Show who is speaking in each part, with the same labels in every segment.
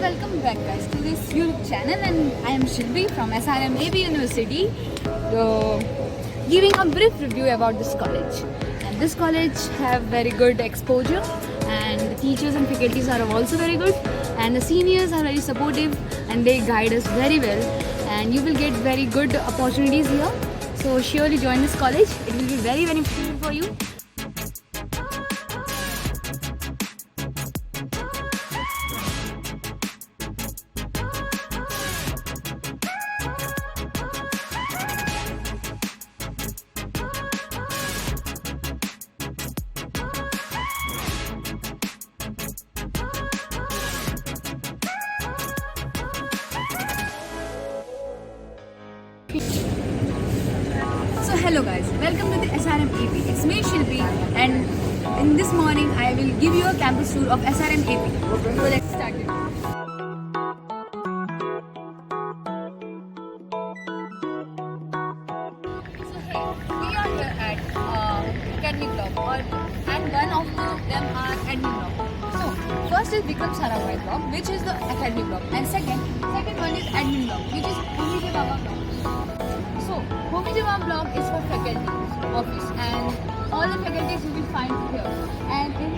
Speaker 1: welcome back guys to this YouTube channel, and I am Shilpi from SRM AB University, giving a brief review about this college. And this college have very good exposure, and the teachers and faculties are also very good, and the seniors are very supportive and they guide us very well, and you will get very good opportunities here. So surely join this college, it will be very beneficial for you. So hello guys, welcome to the SRM AP. It's me Shilpi, and in this morning I will give you a campus tour of SRM AP. So let's start it. So hey, we are here at academic block, and one of them are admin block. So first is Vikram Sarabhai block, which is the academic block, and second one is admin block, which is Homi Baba block. So, Homi Baba block is for faculty office, and all the faculties you will find here. And in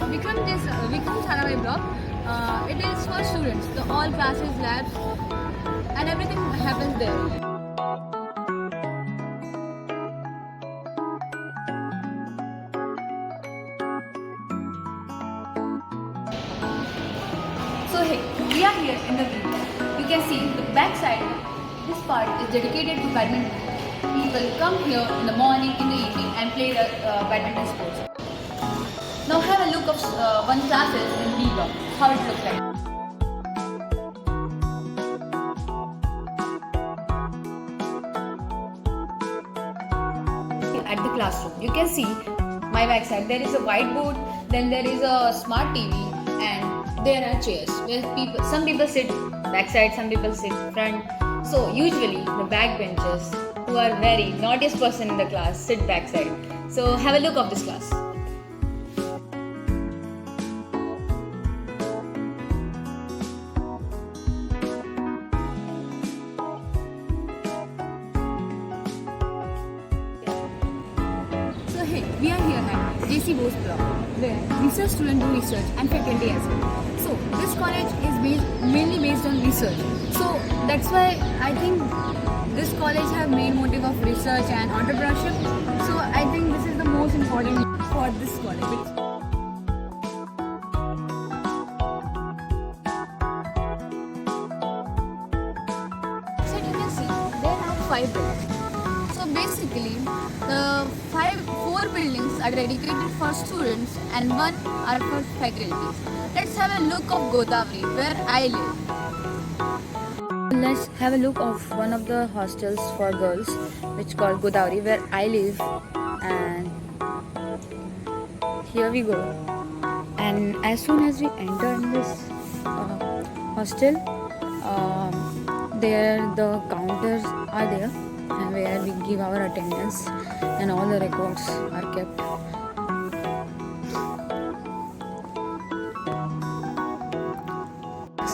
Speaker 1: Vikram Sarabhai block, it is for students. The all classes, labs, and everything happens there. So hey, we are here in the view. You can see the back side. This part is dedicated to badminton. People come here in the morning, in the evening, and play the badminton sports. Now have a look of one classes in B block, how it looks like. At the classroom, you can see my back side. There is a whiteboard, then there is a smart TV, and there are chairs where some people sit backside, some people sit front. So usually the backbenchers, who are very naughtiest person in the class, sit backside. So have a look of this class. So hey, we are here at JC Bose block, where research students do research and faculty as well. So this college is mainly based on research. So that's why I think this college have main motive of research and entrepreneurship. So I think this is the most important for this college. So you can see there are 5 buildings. So basically the 4 buildings are dedicated for students and 1 are for faculty. Let's have a look of Godavari, where I live. Let's have a look of one of the hostels for girls, which called Godavari, where I live. And here we go. And as soon as we enter in this hostel, there the counters are there, and where we give our attendance and all the records are kept.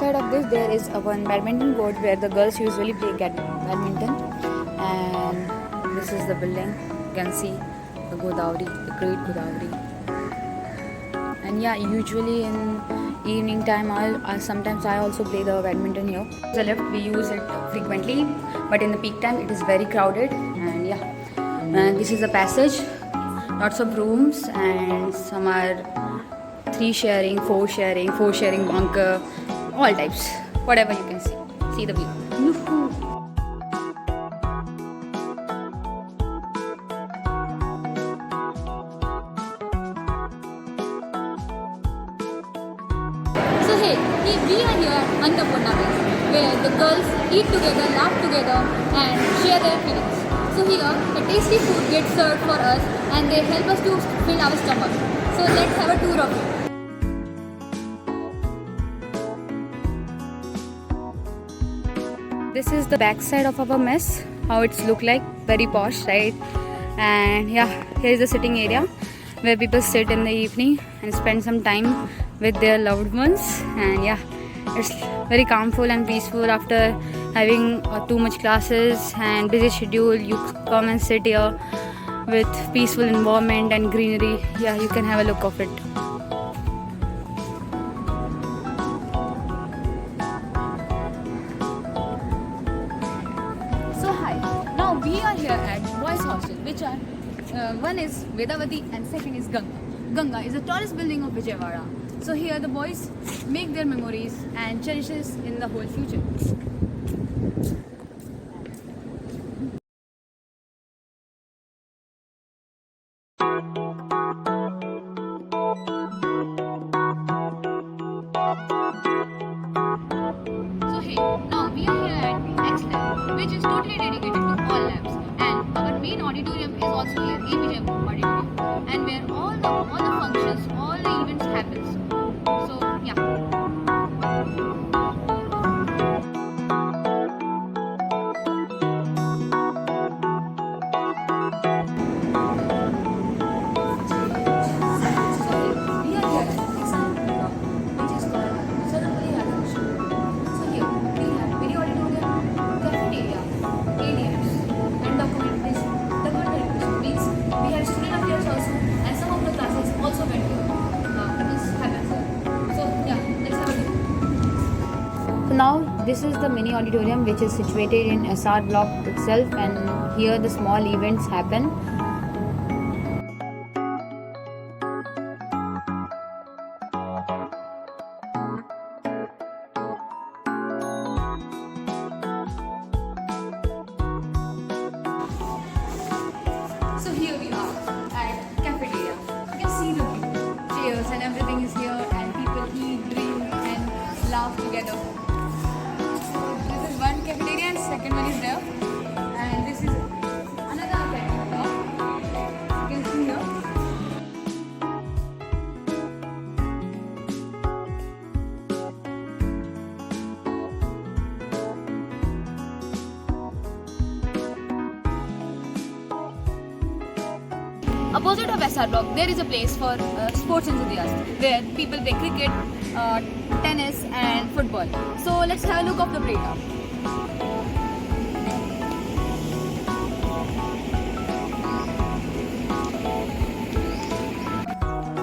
Speaker 1: Side of this there is one badminton court where the girls usually play badminton, and this is the building. You can see the Godavari, the great Godavari. And yeah, usually in evening time sometimes I also play the badminton here. The lift, we use it frequently, but in the peak time it is very crowded. And yeah, and this is the passage, lots of rooms, and some are 3 sharing, 4 sharing bunker, all types, whatever you can see. See the view. So hey, we are here at Annapurna Mess, where the girls eat together, laugh together, and share their feelings. So here, the tasty food gets served for us, and they help us to fill our stomach. So let's have a tour of it. This is the back side of our mess, how it's look like, very posh, right? And yeah, here is the sitting area where people sit in the evening and spend some time with their loved ones. And yeah, It's very calmful and peaceful after having too much classes and busy schedule. You come and sit here with peaceful environment and greenery. Yeah, you can have a look of it. So hi, now we are here at boys hostel, which are one is Vedavati and second is Ganga. Ganga is the tallest building of Vijayawada. So here the boys make their memories and cherishes in the whole future. So hey, now we are here at X Lab, which is totally dedicated to all labs, and our main auditorium is also here, ABJ Auditorium, and where all the functions, all the events happens. So yeah. So now this is the mini auditorium which is situated in SR block itself, and here the small events happen. So here we are at cafeteria. You can see the view, chairs and everything is here, and people eat, drink and laugh together. So this is one cafeteria and second one is there, and this is another cafeteria. You can see here. Opposite of SR Block, there is a place for sports enthusiasts where people play cricket, tennis, and football. So let's have a look of the breakdown.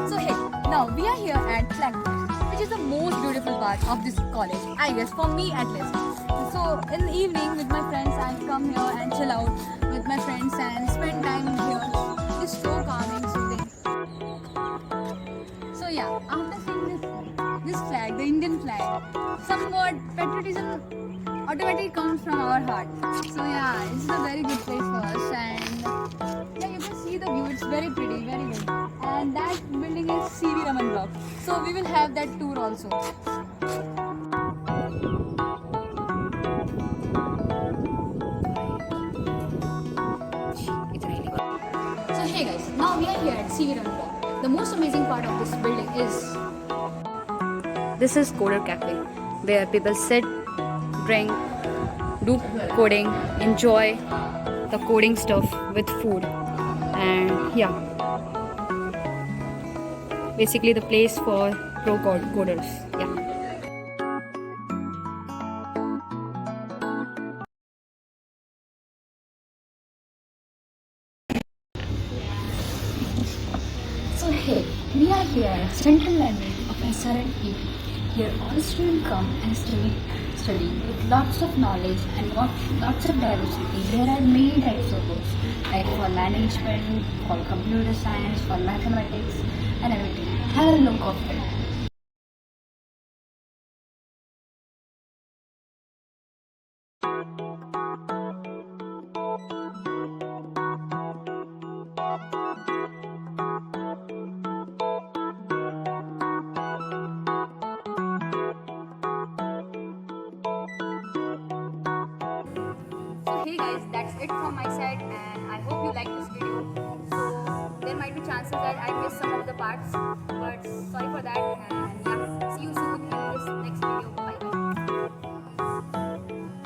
Speaker 1: So hey, now we are here at Blackboard, which is the most beautiful part of this college, I guess, for me at least. So in the evening with my friends, I come here and chill out with my friends and spend time here. It's so calming, soothing. So yeah, after seeing this flag, the Indian flag, somewhat patriotism automatically comes from our heart. So yeah, it's a very good place for us, and yeah, you can see the view. It's very pretty, very good. And that building is CV Raman Block. So we will have that tour also. So hey guys, now we are here at CV Raman Block. The most amazing part of this building is this is Coder Cafe, where people sit, drink, do coding, enjoy the coding stuff with food, and yeah, basically the place for pro coders. Yeah. So hey, we are here at Central Library of SRNE. Here all students come and study with lots of knowledge and lots of diversity. There are many types of books, like for management, for computer science, for mathematics and everything. Have a look of it. So hey guys, that's it from my side, and I hope you like this video. So there might be chances that I miss some of the parts, but sorry for that, and yeah, see you soon.